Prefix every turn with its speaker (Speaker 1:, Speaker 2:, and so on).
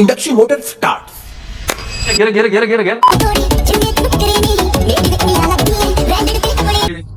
Speaker 1: Induction motor start.